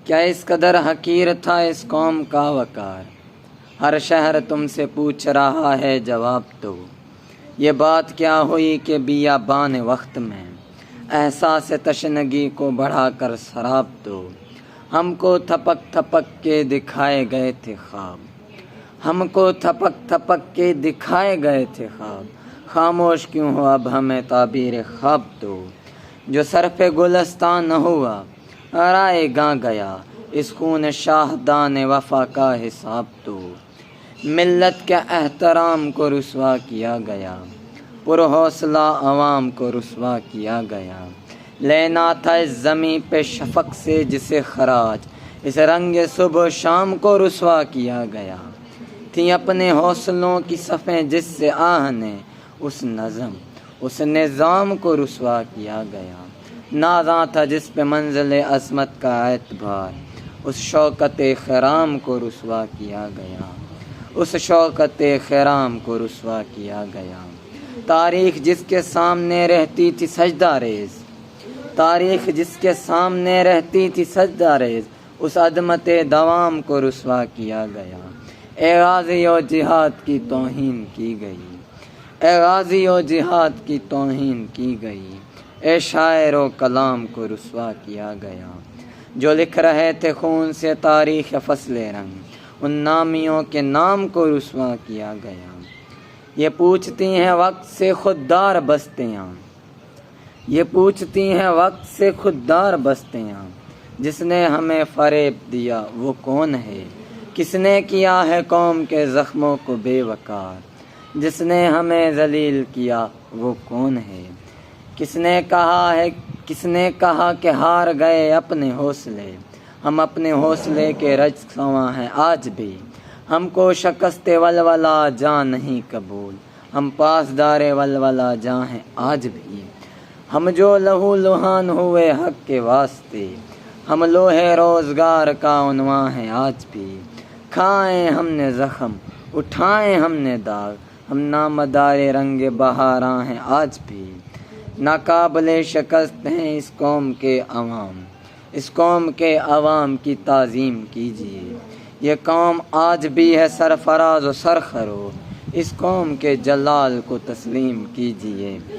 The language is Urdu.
کیا اس قدر حقیر تھا اس قوم کا وقار، ہر شہر تم سے پوچھ رہا ہے جواب دو۔ یہ بات کیا ہوئی کہ بیابان وقت میں احساس تشنگی کو بڑھا کر شراب دو۔ ہم کو تھپک تھپک کے دکھائے گئے تھے خواب، ہم کو تھپک تھپک کے دکھائے گئے تھے خواب، خاموش کیوں ہو اب ہمیں تعبیر خواب دو۔ جو صرف گلستان نہ ہوا رائے گاں گیا، اس خون شاہدان وفا کا حساب دو۔ ملت کے احترام کو رسوا کیا گیا، پر حوصلہ عوام کو رسوا کیا گیا۔ لینا تھا اس زمیں پہ شفق سے جسے خراج، اس رنگ صبح شام کو رسوا کیا گیا۔ تھیں اپنے حوصلوں کی صفیں جس سے آہ نے اس نظم اس نظام کو رسوا کیا گیا۔ نازاں تھا جس پہ منزل عظمت کا اعتبار، اس شوکت خرام کو رسوا کیا گیا، اس شوکت خرام کو رسوا کیا گیا۔ تاریخ جس کے سامنے رہتی تھی سجدہ ریز، تاریخ جس کے سامنے رہتی تھی سجدہ ریز، اس عظمت دوام کو رسوا کیا گیا۔ اے غازی و جہاد کی توہین کی گئی، اے غازی و جہاد کی توہین کی گئی، اے شاعر و کلام کو رسوا کیا گیا۔ جو لکھ رہے تھے خون سے تاریخ فصل رنگ، ان نامیوں کے نام کو رسوا کیا گیا۔ یہ پوچھتی ہیں وقت سے خوددار بستیاں، یہ پوچھتی ہیں وقت سے خوددار بستیاں، جس نے ہمیں فریب دیا وہ کون ہے؟ کس نے کیا ہے قوم کے زخموں کو بے وقار؟ جس نے ہمیں ذلیل کیا وہ کون ہے؟ کس نے کہا کہ ہار گئے اپنے حوصلے؟ ہم اپنے حوصلے کے رجسواں ہیں آج بھی، ہم کو شکست ولولہ جاں نہیں قبول، ہم پاسدار ولولہ جاں ہیں آج بھی۔ ہم جو لہو لہان ہوئے حق کے واسطے، ہم لوہے روزگار کا عنواں ہیں آج بھی۔ کھائے ہم نے زخم اٹھائے ہم نے داغ، ہم نامدار رنگ بہاراں ہیں آج بھی۔ ناقابل شکست ہیں اس قوم کے عوام، اس قوم کے عوام کی تعظیم کیجیے۔ یہ قوم آج بھی ہے سرفراز و سرخرو، اس قوم کے جلال کو تسلیم کیجیے۔